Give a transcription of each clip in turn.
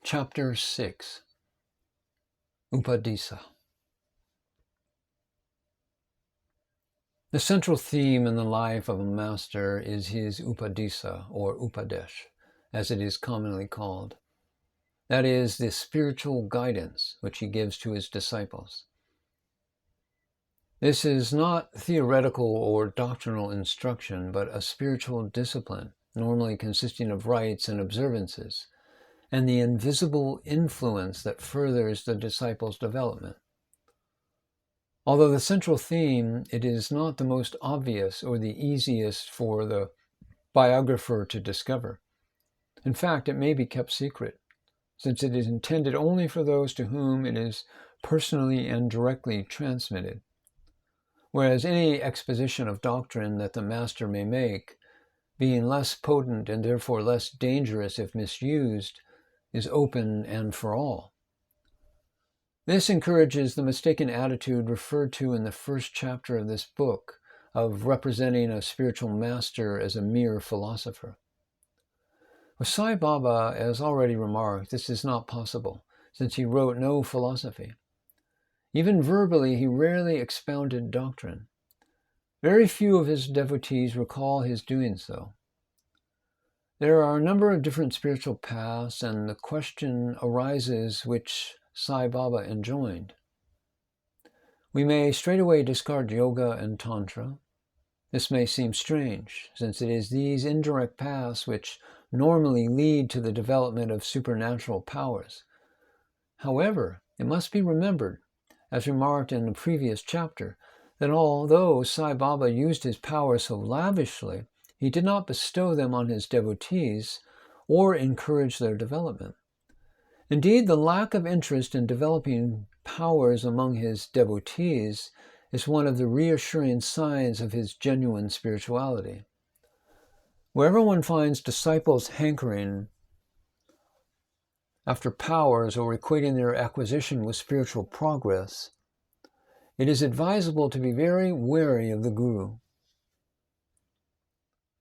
Chapter 6 Upadisa. The central theme in the life of a master is his upadisa, or upadesh, as it is commonly called. That is, the spiritual guidance which he gives to his disciples. This is not theoretical or doctrinal instruction, but a spiritual discipline, normally consisting of rites and observances, and the invisible influence that furthers the disciples' development. Although the central theme, it is not the most obvious or the easiest for the biographer to discover. In fact, it may be kept secret, since it is intended only for those to whom it is personally and directly transmitted. Whereas any exposition of doctrine that the master may make, being less potent and therefore less dangerous if misused, is open and for all. This encourages the mistaken attitude referred to in the first chapter of this book of representing a spiritual master as a mere philosopher. With Sai Baba, as already remarked, this is not possible, since he wrote no philosophy. Even verbally, he rarely expounded doctrine. Very few of his devotees recall his doing so. There are a number of different spiritual paths, and the question arises which Sai Baba enjoined. We may straightaway discard yoga and tantra. This may seem strange, since it is these indirect paths which normally lead to the development of supernatural powers. However, it must be remembered, as remarked in the previous chapter, that although Sai Baba used his power so lavishly, he did not bestow them on his devotees or encourage their development. Indeed, the lack of interest in developing powers among his devotees is one of the reassuring signs of his genuine spirituality. Wherever one finds disciples hankering after powers or equating their acquisition with spiritual progress, it is advisable to be very wary of the guru.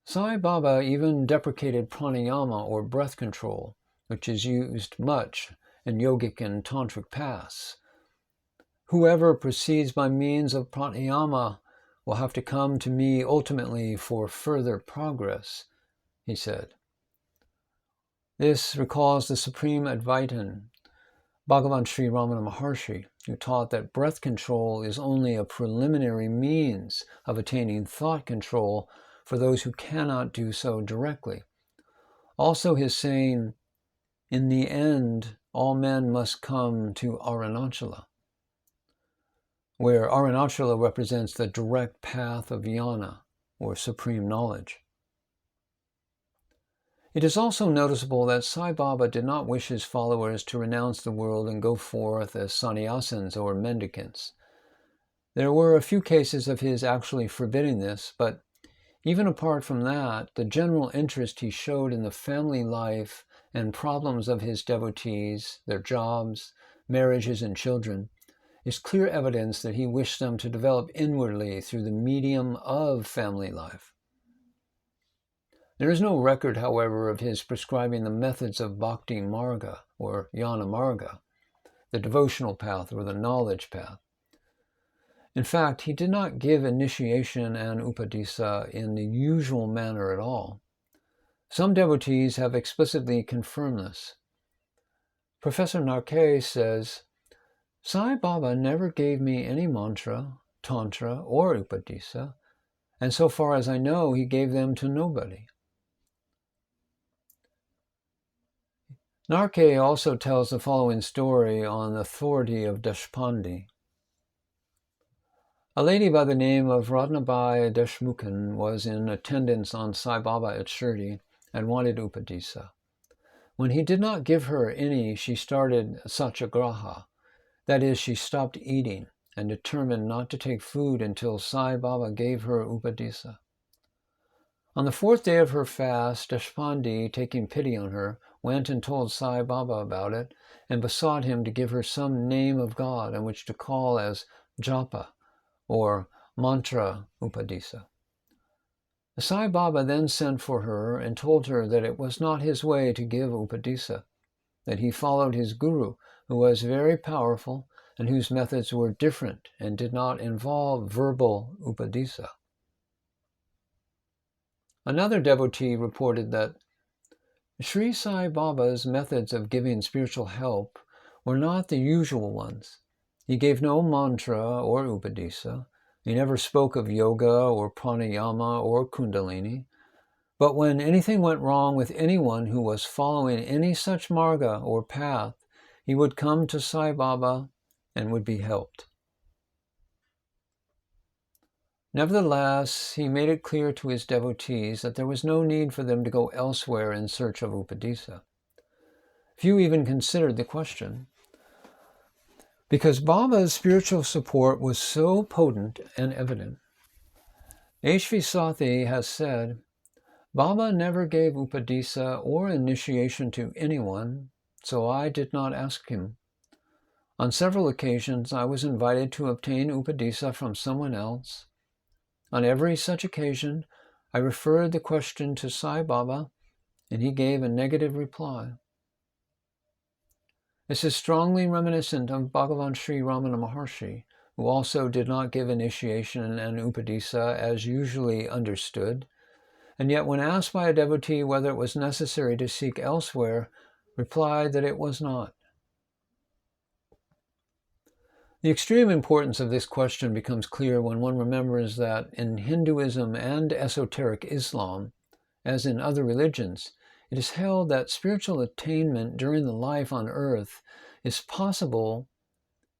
Sai Baba even deprecated pranayama or breath control, which is used much in yogic and tantric paths. Whoever proceeds by means of pranayama will have to come to me ultimately for further progress, he said. This recalls the Supreme Advaitin, Bhagavan Sri Ramana Maharshi, who taught that breath control is only a preliminary means of attaining thought control for those who cannot do so directly. Also his saying, "In the end, all men must come to Arunachala," where Arunachala represents the direct path of jnana, or supreme knowledge. It is also noticeable that Sai Baba did not wish his followers to renounce the world and go forth as sannyasins or mendicants. There were a few cases of his actually forbidding this, but even apart from that, the general interest he showed in the family life and problems of his devotees, their jobs, marriages, and children, is clear evidence that he wished them to develop inwardly through the medium of family life. There is no record, however, of his prescribing the methods of bhakti marga, or jnana marga, the devotional path or the knowledge path. In fact, he did not give initiation and upadisa in the usual manner at all. Some devotees have explicitly confirmed this. Professor Narke says, "Sai Baba never gave me any mantra, tantra, or upadisa, and so far as I know, he gave them to nobody." Narke also tells the following story on the authority of Deshpande. A lady by the name of Ratnabai Deshmukhan was in attendance on Sai Baba at Shirdi and wanted upadisa. When he did not give her any, she started satyagraha, that is, she stopped eating and determined not to take food until Sai Baba gave her upadisa. On the fourth day of her fast, Deshpande, taking pity on her, went and told Sai Baba about it and besought him to give her some name of God on which to call as japa, or mantra upadisa. Sai Baba then sent for her and told her that it was not his way to give upadisa. that he followed his guru, who was very powerful and whose methods were different and did not involve verbal upadesa. Another devotee reported that Sri Sai Baba's methods of giving spiritual help were not the usual ones. He gave no mantra or upadesa. He never spoke of yoga or pranayama or kundalini. But when anything went wrong with anyone who was following any such marga or path, he would come to Sai Baba and would be helped. Nevertheless, he made it clear to his devotees that there was no need for them to go elsewhere in search of upadesa. Few even considered the question, because Baba's spiritual support was so potent and evident. H.V. Sathi has said, Baba never gave upadesa or initiation to anyone, so I did not ask him. On several occasions, I was invited to obtain upadesa from someone else. On every such occasion, I referred the question to Sai Baba, and he gave a negative reply. This is strongly reminiscent of Bhagavan Sri Ramana Maharshi, who also did not give initiation and upadesa as usually understood, and yet when asked by a devotee whether it was necessary to seek elsewhere, replied that it was not. The extreme importance of this question becomes clear when one remembers that in Hinduism and esoteric Islam, as in other religions, it is held that spiritual attainment during the life on earth is possible,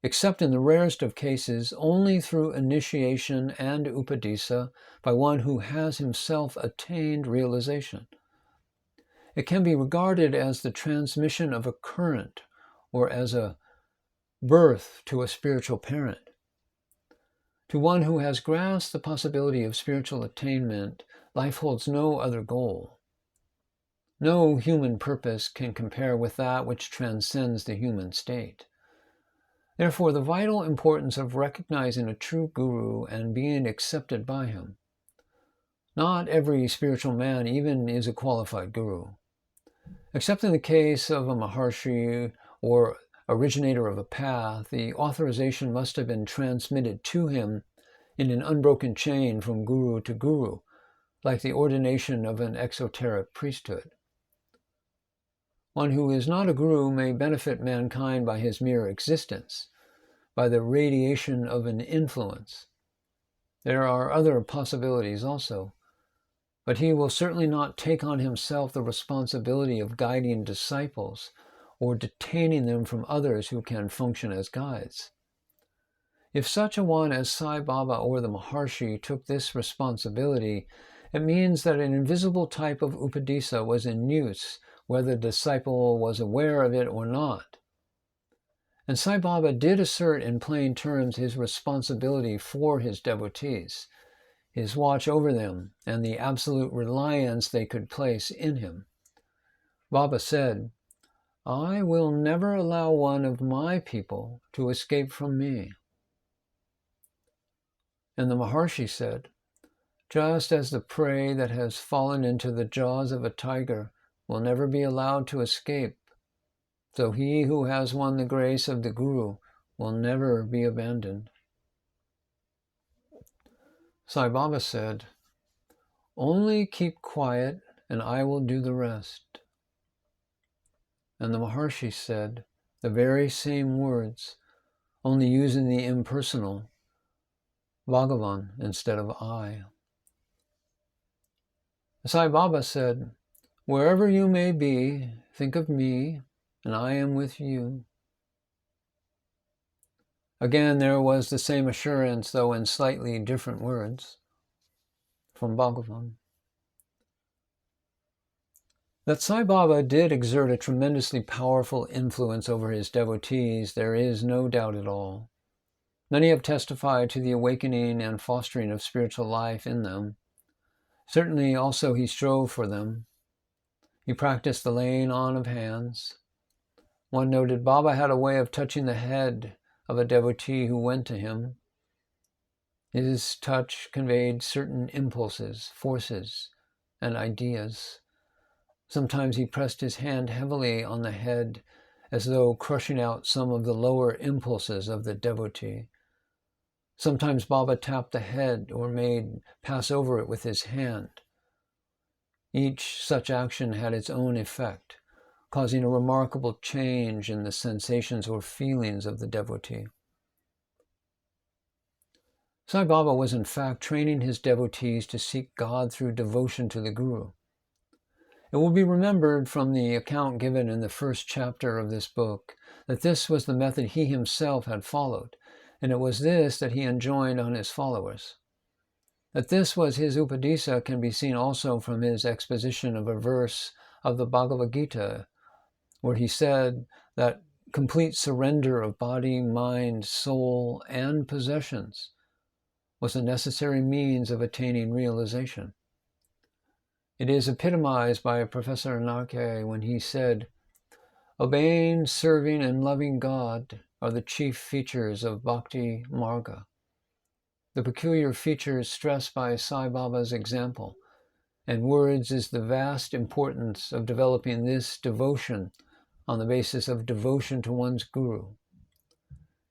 except in the rarest of cases, only through initiation and upadesa by one who has himself attained realization. It can be regarded as the transmission of a current or as a birth to a spiritual parent. To one who has grasped the possibility of spiritual attainment, life holds no other goal. No human purpose can compare with that which transcends the human state. Therefore, the vital importance of recognizing a true guru and being accepted by him. Not every spiritual man even is a qualified guru. Except in the case of a maharshi or originator of a path, the authorization must have been transmitted to him in an unbroken chain from guru to guru, like the ordination of an exoteric priesthood. One who is not a guru may benefit mankind by his mere existence, by the radiation of an influence. There are other possibilities also, but he will certainly not take on himself the responsibility of guiding disciples or detaining them from others who can function as guides. If such a one as Sai Baba or the Maharshi took this responsibility, it means that an invisible type of upadesa was in use, whether the disciple was aware of it or not. And Sai Baba did assert in plain terms his responsibility for his devotees, his watch over them, and the absolute reliance they could place in him. Baba said, I will never allow one of my people to escape from me. And the Maharshi said, just as the prey that has fallen into the jaws of a tiger will never be allowed to escape, so he who has won the grace of the Guru will never be abandoned. Sai Baba said, only keep quiet and I will do the rest. And the Maharshi said the very same words, only using the impersonal, Bhagavan instead of I. Sai Baba said, wherever you may be, think of me, and I am with you. Again, there was the same assurance, though in slightly different words, from Bhagavan. That Sai Baba did exert a tremendously powerful influence over his devotees, there is no doubt at all. Many have testified to the awakening and fostering of spiritual life in them. Certainly also he strove for them. He practiced the laying on of hands. One noted Baba had a way of touching the head of a devotee who went to him. His touch conveyed certain impulses, forces, and ideas. Sometimes he pressed his hand heavily on the head, as though crushing out some of the lower impulses of the devotee. Sometimes Baba tapped the head or made pass over it with his hand. Each such action had its own effect, causing a remarkable change in the sensations or feelings of the devotee. Sai Baba was in fact training his devotees to seek God through devotion to the Guru. It will be remembered from the account given in the first chapter of this book that this was the method he himself had followed, and it was this that he enjoined on his followers. That this was his upadesa can be seen also from his exposition of a verse of the Bhagavad Gita, where he said that complete surrender of body, mind, soul, and possessions was a necessary means of attaining realization. It is epitomized by Professor Narke when he said, "Obeying, serving, and loving God are the chief features of Bhakti Marga. The peculiar features stressed by Sai Baba's example and words is the vast importance of developing this devotion on the basis of devotion to one's Guru.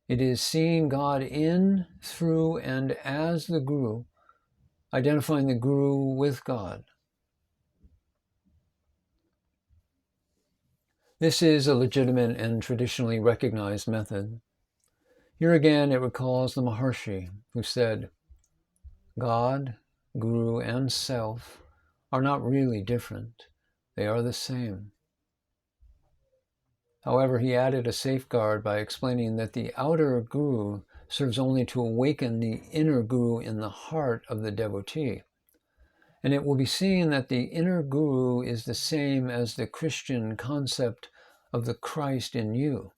It is seeing God in, through, and as the Guru, identifying the Guru with God. This is a legitimate and traditionally recognized method. Here again it recalls the Maharshi who said, God, Guru, and Self are not really different. They are the same. However, he added a safeguard by explaining that the outer Guru serves only to awaken the inner Guru in the heart of the devotee. And it will be seen that the inner Guru is the same as the Christian concept of the Christ in you.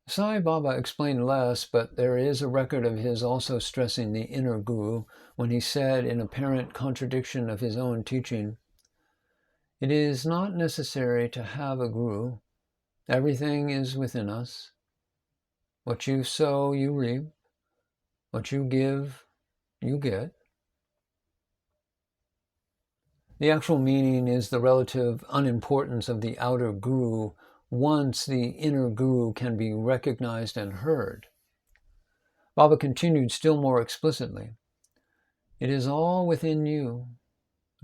Sai Baba explained less, but there is a record of his also stressing the inner Guru when he said, in apparent contradiction of his own teaching, "It is not necessary to have a Guru. Everything is within us. What you sow, you reap. What you give, you get." The actual meaning is the relative unimportance of the outer Guru once the inner Guru can be recognized and heard. Baba continued still more explicitly, "It is all within you.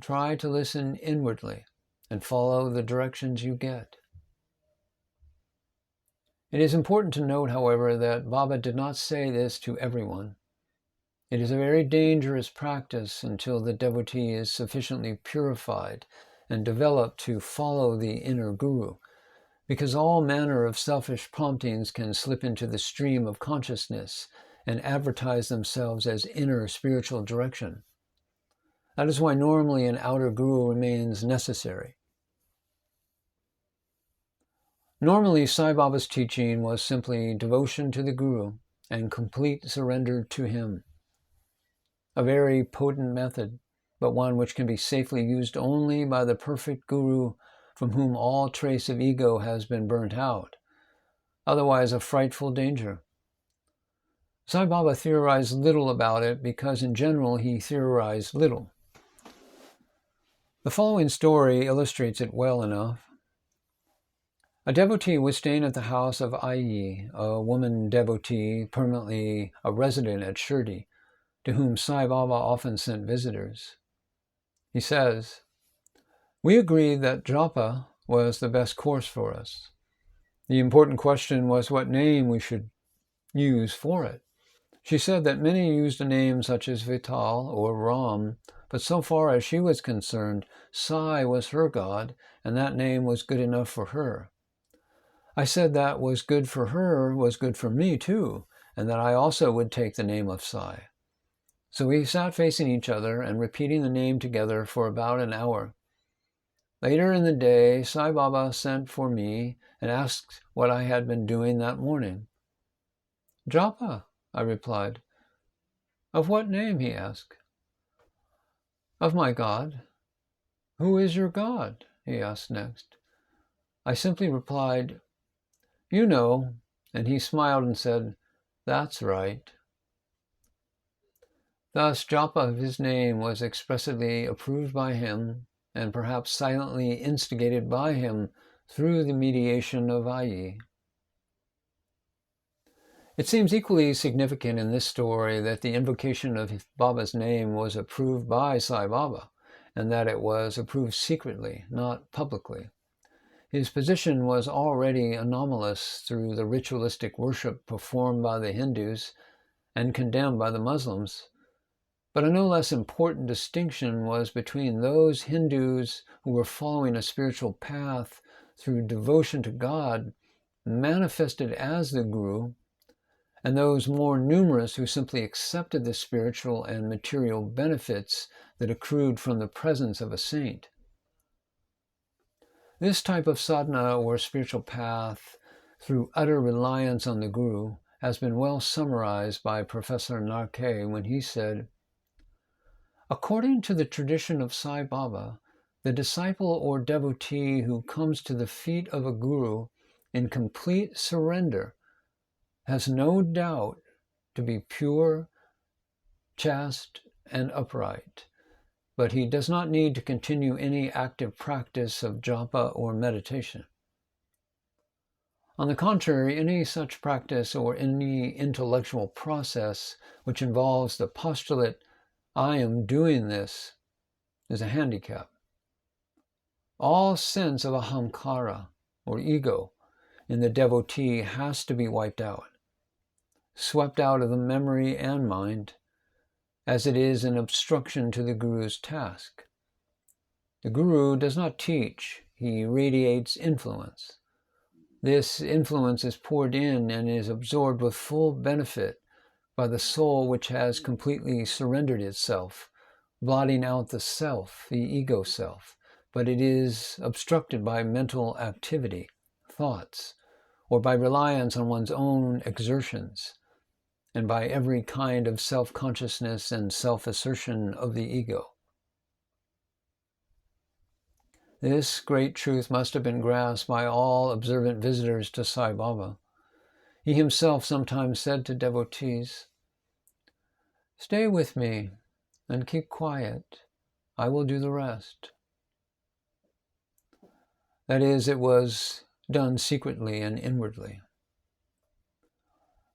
Try to listen inwardly and follow the directions you get." It is important to note, however, that Baba did not say this to everyone. It is a very dangerous practice until the devotee is sufficiently purified and developed to follow the inner Guru, because all manner of selfish promptings can slip into the stream of consciousness and advertise themselves as inner spiritual direction. That is why normally an outer Guru remains necessary. Normally, Sai Baba's teaching was simply devotion to the Guru and complete surrender to him. A very potent method, but one which can be safely used only by the perfect Guru from whom all trace of ego has been burnt out, otherwise a frightful danger. Sai Baba theorized little about it because in general he theorized little. The following story illustrates it well enough. A devotee was staying at the house of Ayi, a woman devotee permanently a resident at Shirdi, to whom Sai Baba often sent visitors. He says, "We agreed that japa was the best course for us. The important question was what name we should use for it. She said that many used a name such as Vital or Ram, but so far as she was concerned, Sai was her god, and that name was good enough for her. I said that was good for her was good for me too, and that I also would take the name of Sai. So we sat facing each other and repeating the name together for about an hour. Later in the day, Sai Baba sent for me and asked what I had been doing that morning. "Japa," I replied. "Of what name?" he asked. "Of my God." "Who is your God?" he asked next. I simply replied, "You know," and he smiled and said, "That's right." Thus, japa of his name was expressly approved by him, and perhaps silently instigated by him through the mediation of Ayi. It seems equally significant in this story that the invocation of Baba's name was approved by Sai Baba, and that it was approved secretly, not publicly. His position was already anomalous through the ritualistic worship performed by the Hindus and condemned by the Muslims, but a no less important distinction was between those Hindus who were following a spiritual path through devotion to God, manifested as the Guru, and those more numerous who simply accepted the spiritual and material benefits that accrued from the presence of a saint. This type of sadhana or spiritual path through utter reliance on the Guru has been well summarized by Professor Narke when he said, "According to the tradition of Sai Baba, the disciple or devotee who comes to the feet of a Guru in complete surrender has no doubt to be pure, chaste, and upright, but he does not need to continue any active practice of japa or meditation. On the contrary, any such practice or any intellectual process which involves the postulate, 'I am doing this,' is a handicap. All sense of ahamkara, or ego, in the devotee has to be wiped out, swept out of the memory and mind, as it is an obstruction to the Guru's task. The Guru does not teach, he radiates influence. This influence is poured in and is absorbed with full benefit by the soul which has completely surrendered itself, blotting out the self, the ego self, but it is obstructed by mental activity, thoughts, or by reliance on one's own exertions, and by every kind of self-consciousness and self-assertion of the ego. This great truth must have been grasped by all observant visitors to Sai Baba. He himself sometimes said to devotees, "Stay with me and keep quiet. I will do the rest." That is, it was done secretly and inwardly.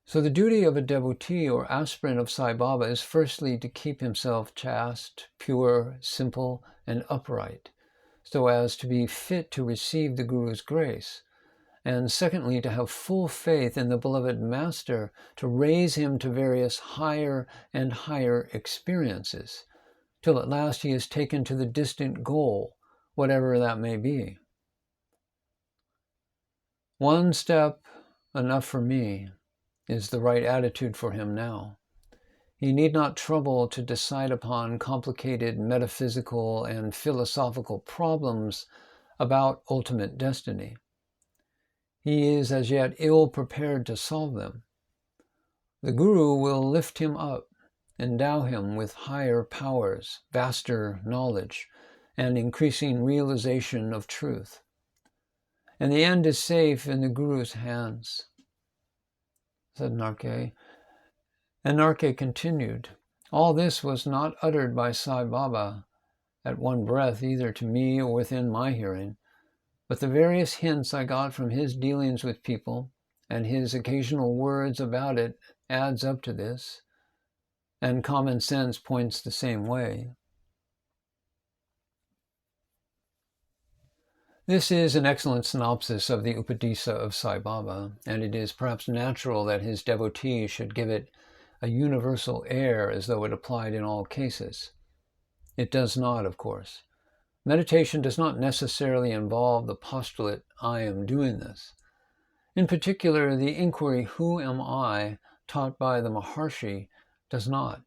So the duty of a devotee or aspirant of Sai Baba is firstly to keep himself chaste, pure, simple, and upright, so as to be fit to receive the Guru's grace, and secondly to have full faith in the beloved Master to raise him to various higher and higher experiences, till at last he is taken to the distant goal, whatever that may be. One step enough for me is the right attitude for him now. He need not trouble to decide upon complicated metaphysical and philosophical problems about ultimate destiny. He is as yet ill prepared to solve them. The Guru will lift him up, endow him with higher powers, vaster knowledge, and increasing realization of truth. And the end is safe in the Guru's hands, said Narke. And Narke continued, "All this was not uttered by Sai Baba at one breath either to me or within my hearing, but the various hints I got from his dealings with people and his occasional words about it adds up to this, and common sense points the same way." This is an excellent synopsis of the Upadesa of Sai Baba, and it is perhaps natural that his devotees should give it a universal air as though it applied in all cases. It does not, of course. Meditation does not necessarily involve the postulate, "I am doing this." In particular, the inquiry, "Who am I?" taught by the Maharshi does not.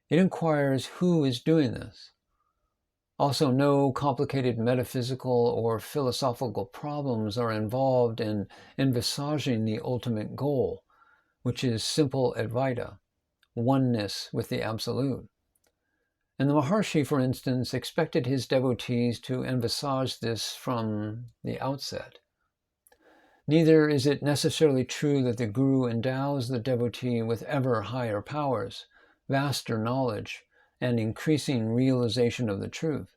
It inquires who is doing this. Also, no complicated metaphysical or philosophical problems are involved in envisaging the ultimate goal, which is simple Advaita, oneness with the Absolute. And the Maharshi, for instance, expected his devotees to envisage this from the outset. Neither is it necessarily true that the Guru endows the devotee with ever higher powers, vaster knowledge, and increasing realization of the truth.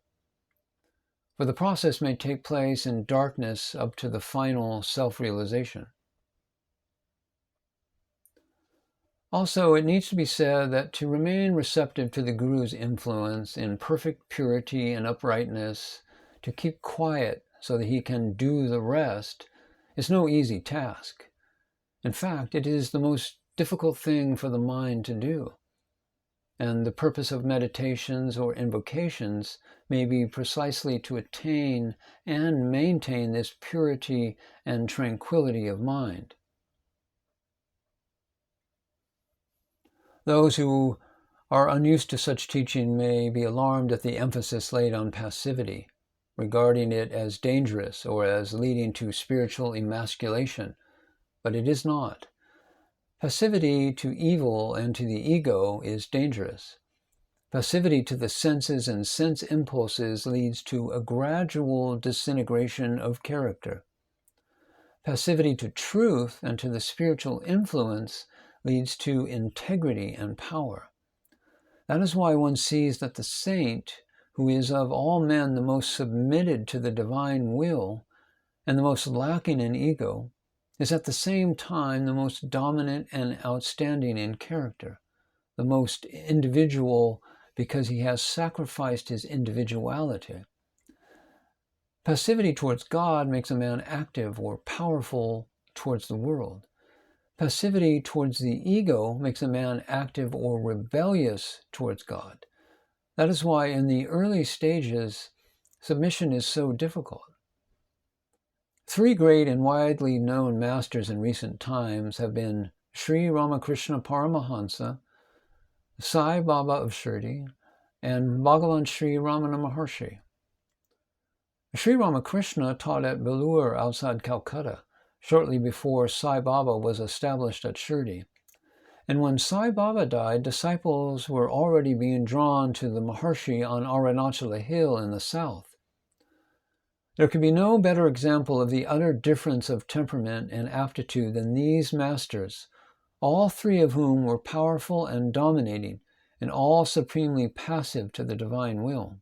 for the process may take place in darkness up to the final self-realization. Also, it needs to be said that to remain receptive to the Guru's influence in perfect purity and uprightness, to keep quiet so that he can do the rest, is no easy task. In fact, it is the most difficult thing for the mind to do. And the purpose of meditations or invocations may be precisely to attain and maintain this purity and tranquility of mind. Those who are unused to such teaching may be alarmed at the emphasis laid on passivity, regarding it as dangerous or as leading to spiritual emasculation, but it is not. Passivity to evil and to the ego is dangerous. Passivity to the senses and sense impulses leads to a gradual disintegration of character. Passivity to truth and to the spiritual influence leads to integrity and power. That is why one sees that the saint, who is of all men the most submitted to the divine will and the most lacking in ego, is at the same time the most dominant and outstanding in character, the most individual because he has sacrificed his individuality. Passivity towards God makes a man active or powerful towards the world. Passivity towards the ego makes a man active or rebellious towards God. That is why in the early stages, submission is so difficult. Three great and widely known masters in recent times have been Sri Ramakrishna Paramahansa, Sai Baba of Shirdi, and Bhagavan Sri Ramana Maharshi. Sri Ramakrishna taught at Belur outside Calcutta, shortly before Sai Baba was established at Shirdi. And when Sai Baba died, disciples were already being drawn to the Maharshi on Arunachala Hill in the south. There can be no better example of the utter difference of temperament and aptitude than these masters, all three of whom were powerful and dominating, and all supremely passive to the divine will.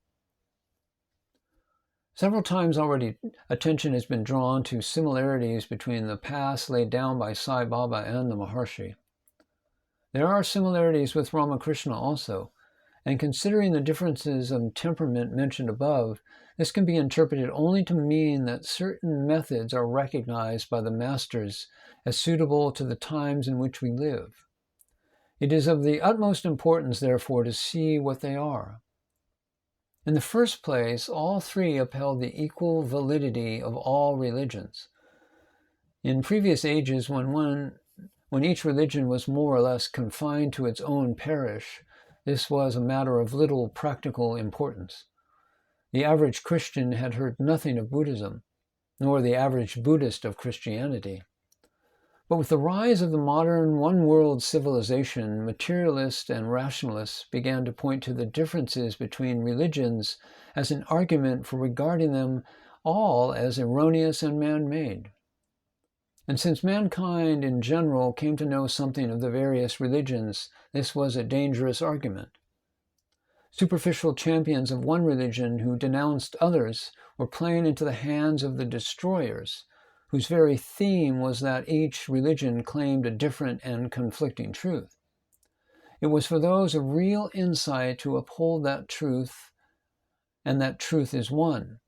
Several times already, attention has been drawn to similarities between the paths laid down by Sai Baba and the Maharshi. There are similarities with Ramakrishna also, and considering the differences of temperament mentioned above, this can be interpreted only to mean that certain methods are recognized by the masters as suitable to the times in which we live. It is of the utmost importance, therefore, to see what they are. In the first place, all three upheld the equal validity of all religions. In previous ages, when each religion was more or less confined to its own parish, this was a matter of little practical importance. The average Christian had heard nothing of Buddhism, nor the average Buddhist of Christianity. But with the rise of the modern one-world civilization, materialists and rationalists began to point to the differences between religions as an argument for regarding them all as erroneous and man-made. And since mankind in general came to know something of the various religions, this was a dangerous argument. Superficial champions of one religion who denounced others were playing into the hands of the destroyers, whose very theme was that each religion claimed a different and conflicting truth. It was for those of real insight to uphold that truth, and that truth is one,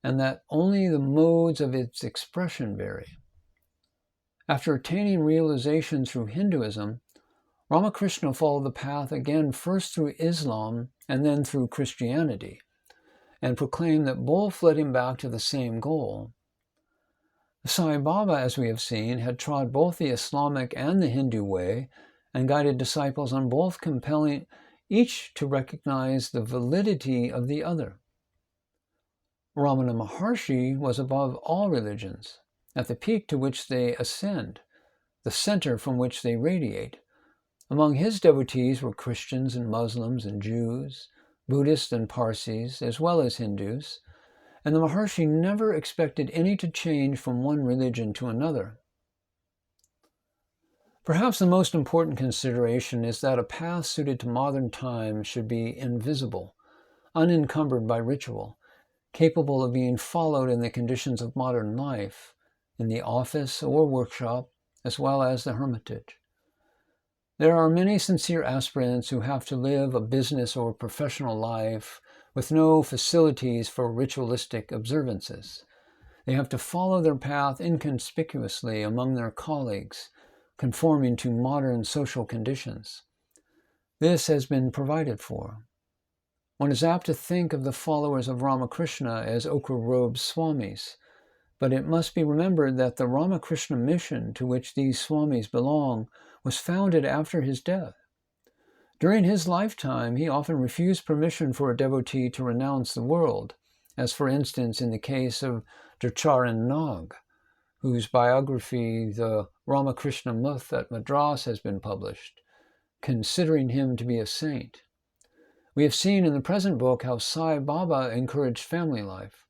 and that only the modes of its expression vary. After attaining realization through Hinduism, Ramakrishna followed the path again first through Islam and then through Christianity, and proclaimed that both led him back to the same goal. Sai Baba, as we have seen, had trod both the Islamic and the Hindu way and guided disciples on both, compelling each to recognize the validity of the other. Ramana Maharshi was above all religions, at the peak to which they ascend, the center from which they radiate. Among his devotees were Christians and Muslims and Jews, Buddhists and Parsis, as well as Hindus, and the Maharshi never expected any to change from one religion to another. Perhaps the most important consideration is that a path suited to modern times should be invisible, unencumbered by ritual, capable of being followed in the conditions of modern life, in the office or workshop, as well as the hermitage. There are many sincere aspirants who have to live a business or professional life with no facilities for ritualistic observances. They have to follow their path inconspicuously among their colleagues, conforming to modern social conditions. This has been provided for. One is apt to think of the followers of Ramakrishna as ochre-robed swamis, but it must be remembered that the Ramakrishna mission to which these swamis belong was founded after his death. During his lifetime, he often refused permission for a devotee to renounce the world, as for instance in the case of Durcharan Nag, whose biography, the Ramakrishna Muth at Madras, has been published, considering him to be a saint. We have seen in the present book how Sai Baba encouraged family life.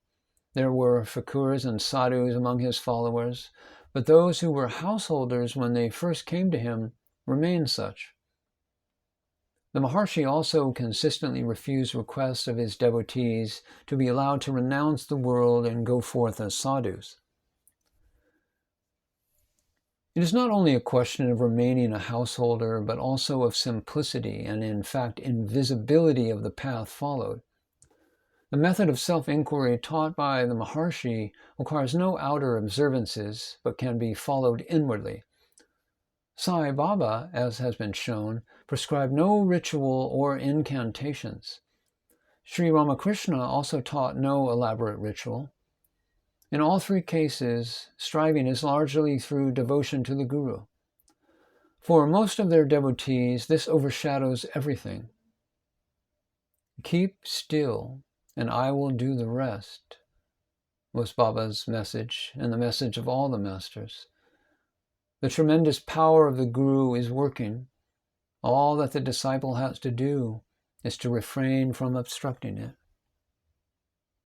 There were fakirs and sadhus among his followers, but those who were householders when they first came to him remained such. The Maharshi also consistently refused requests of his devotees to be allowed to renounce the world and go forth as sadhus. It is not only a question of remaining a householder, but also of simplicity and, in fact, invisibility of the path followed. The method of self-inquiry taught by the Maharshi requires no outer observances, but can be followed inwardly. Sai Baba, as has been shown, prescribed no ritual or incantations. Sri Ramakrishna also taught no elaborate ritual. In all three cases, striving is largely through devotion to the Guru. For most of their devotees, this overshadows everything. Keep still, and I will do the rest, was Baba's message, and the message of all the masters. The tremendous power of the Guru is working. All that the disciple has to do is to refrain from obstructing it.